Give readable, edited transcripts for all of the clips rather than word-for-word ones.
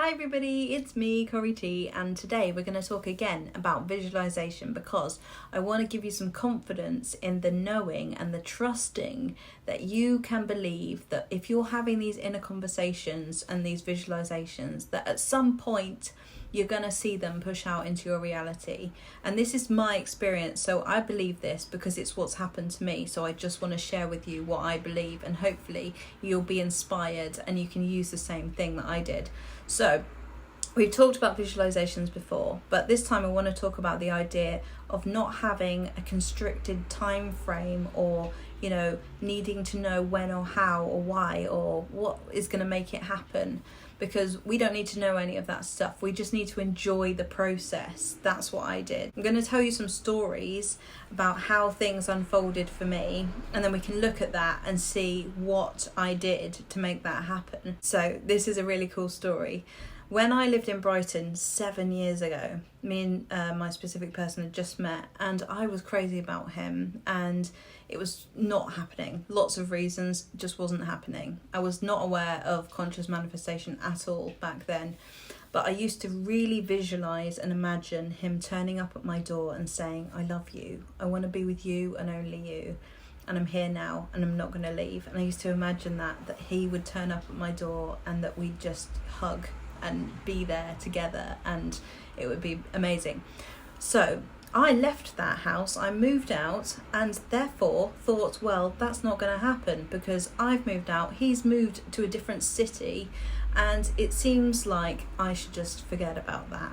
Hi everybody, it's me, Corey T, and today we're going to talk again about visualization because I want to give you some confidence in the knowing and the trusting that you can believe that if you're having these inner conversations and these visualizations, that at some point you're going to see them push out into your reality. And this is my experience, so I believe this because it's what's happened to me. So I just want to share with you what I believe, and hopefully you'll be inspired and you can use the same thing that I did. So we've talked about visualizations before, but this time I want to talk about the idea of not having a constricted time frame, or needing to know when or how or why or what is going to make it happen, because we don't need to know any of that stuff. We just need to enjoy the process. That's what I did. I'm going to tell you some stories about how things unfolded for me, and then we can look at that and see what I did to make that happen. So this is a really cool story. When I lived in Brighton 7 years ago, me and my specific person had just met, and I was crazy about him, and it was not happening. Lots of reasons, just wasn't happening. I was not aware of conscious manifestation at all back then, but I used to really visualize and imagine him turning up at my door and saying, "I love you, I want to be with you and only you, and I'm here now and I'm not going to leave." And I used to imagine that he would turn up at my door and that we'd just hug and be there together, and it would be amazing. So I left that house, I moved out, and therefore thought, well, that's not going to happen because I've moved out, he's moved to a different city, and it seems like I should just forget about that.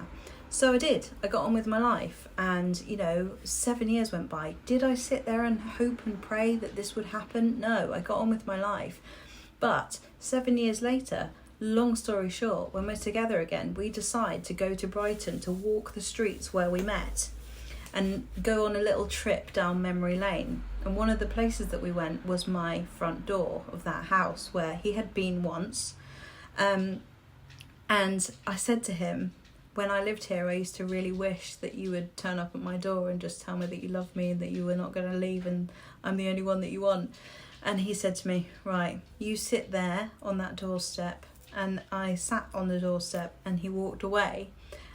So I did. I got on with my life, and 7 years went by. Did I sit there and hope and pray that this would happen? No, I got on with my life. But 7 years later, long story short, when we're together again, we decide to go to Brighton to walk the streets where we met and go on a little trip down memory lane. And one of the places that we went was my front door of that house where he had been once. And I said to him, when I lived here, I used to really wish that you would turn up at my door and just tell me that you love me and that you were not going to leave and I'm the only one that you want. And he said to me, right, you sit there on that doorstep. And I sat on the doorstep, and he walked away,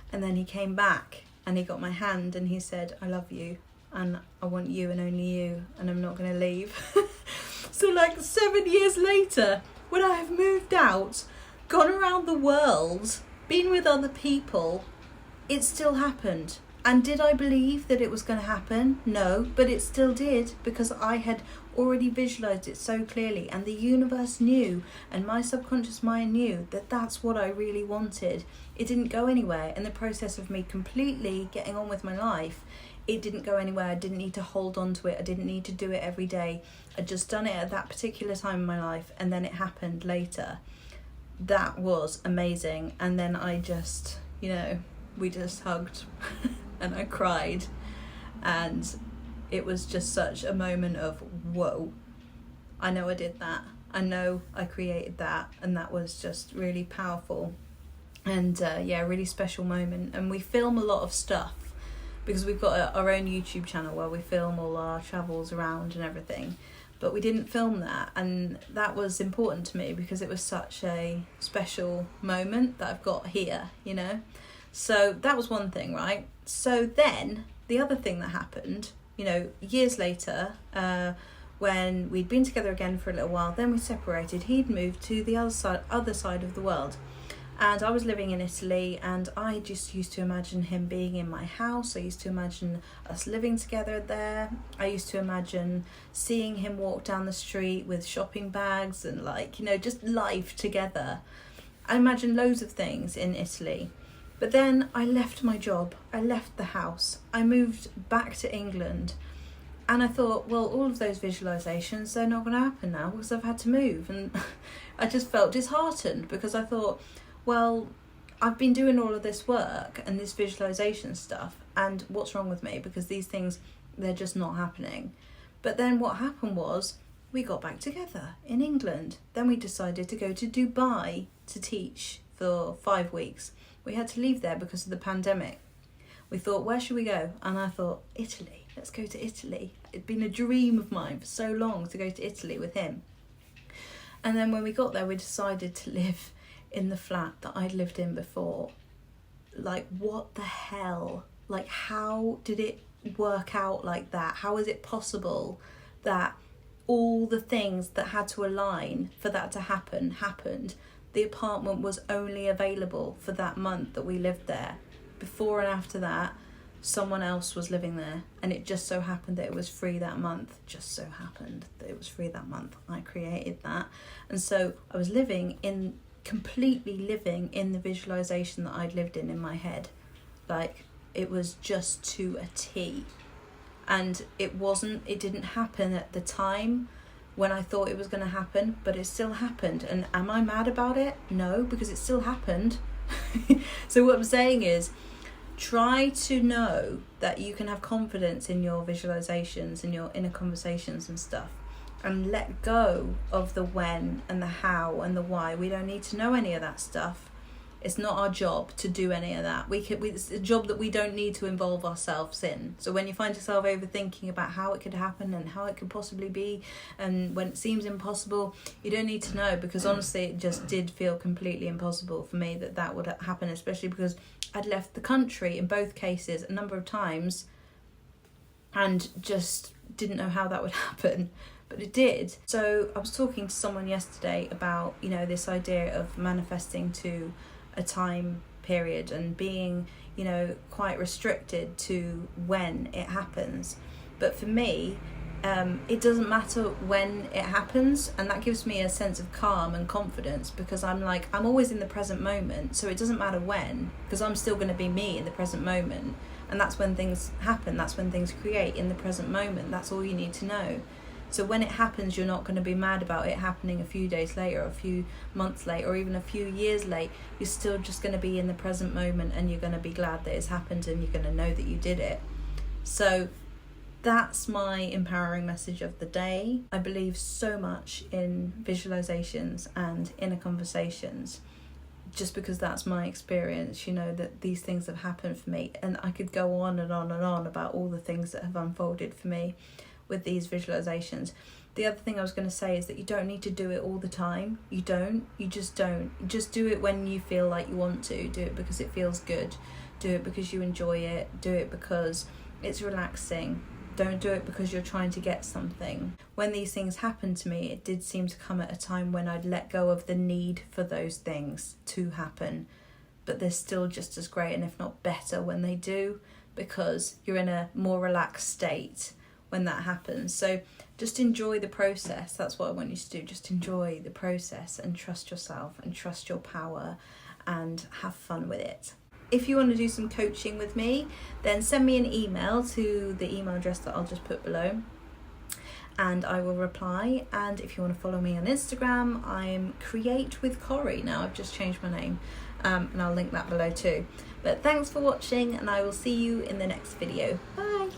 and then he came back and he got my hand and he said, "I love you and I want you and only you, and I'm not going to leave." So 7 years later, when I have moved out, gone around the world, been with other people, it still happened. And did I believe that it was going to happen? No, but it still did, because I had already visualized it so clearly, and the universe knew, and my subconscious mind knew that that's what I really wanted. It didn't go anywhere. In the process of me completely getting on with my life, it didn't go anywhere. I didn't need to hold on to it. I didn't need to do it every day. I'd just done it at that particular time in my life, and then it happened later. That was amazing. And then I just, we just hugged and I cried, and it was just such a moment of, whoa, I know I did that. I know I created that, and that was just really powerful. And really special moment. And we film a lot of stuff because we've got our own YouTube channel where we film all our travels around and everything. But we didn't film that, and that was important to me because it was such a special moment that I've got here, So that was one thing, right? So then the other thing that happened, years later, when we'd been together again for a little while, then we separated. He'd moved to the other side of the world, and I was living in Italy, and I just used to imagine him being in my house. I used to imagine us living together there. I used to imagine seeing him walk down the street with shopping bags and just life together. I imagined loads of things in Italy. But then I left my job, I left the house, I moved back to England, and I thought, well, all of those visualizations, they're not going to happen now because I've had to move. And I just felt disheartened because I thought, well, I've been doing all of this work and this visualization stuff, and what's wrong with me? Because these things, they're just not happening. But then what happened was we got back together in England. Then we decided to go to Dubai to teach for 5 weeks. We had to leave there because of the pandemic. We thought, where should we go? And I thought, Italy. Let's go to Italy. It'd been a dream of mine for so long to go to Italy with him. And then when we got there, we decided to live in the flat that I'd lived in before. Like, what the hell? Like, how did it work out like that? How is it possible that all the things that had to align for that to happen happened? The apartment was only available for that month that we lived there. Before and after that, someone else was living there, and it just so happened that it was free that month. Just so happened that it was free that month. I created that. And so I was completely living in the visualization that I'd lived in my head. Like, it was just to a T. And it didn't happen at the time when I thought it was going to happen, but it still happened. And am I mad about it? No, because it still happened. So what I'm saying is, try to know that you can have confidence in your visualizations and your inner conversations and stuff, and let go of the when and the how and the why. We don't need to know any of that stuff. It's not our job to do any of that. It's a job that we don't need to involve ourselves in. So when you find yourself overthinking about how it could happen and how it could possibly be, and when it seems impossible, you don't need to know, because honestly it just did feel completely impossible for me that would happen, especially because I'd left the country in both cases a number of times and just didn't know how that would happen. But it did. So I was talking to someone yesterday about, this idea of manifesting to a time period and being, quite restricted to when it happens. But for me, it doesn't matter when it happens, and that gives me a sense of calm and confidence, because I'm always in the present moment. So it doesn't matter when, because I'm still going to be me in the present moment, and that's when things happen. That's when things create, in the present moment. That's all you need to know. So when it happens, you're not going to be mad about it happening a few days later, or a few months late, or even a few years late. You're still just going to be in the present moment, and you're going to be glad that it's happened, and you're going to know that you did it. So that's my empowering message of the day. I believe so much in visualizations and inner conversations, just because that's my experience, that these things have happened for me. And I could go on and on and on about all the things that have unfolded for me with these visualizations. The other thing I was going to say is that you don't need to do it all the time. You just don't. Just do it when you feel like you want to. Do it because it feels good. Do it because you enjoy it. Do it because it's relaxing. Don't do it because you're trying to get something. When these things happened to me, it did seem to come at a time when I'd let go of the need for those things to happen. But they're still just as great, and if not better, when they do, because you're in a more relaxed state when that happens. So just enjoy the process. That's what I want you to do. Just enjoy the process and trust yourself and trust your power and have fun with it. If you want to do some coaching with me, then send me an email to the email address that I'll just put below, and I will reply. And if you want to follow me on Instagram, I'm Create with Corrie. Now I've just changed my name, and I'll link that below too. But thanks for watching, and I will see you in the next video. Bye.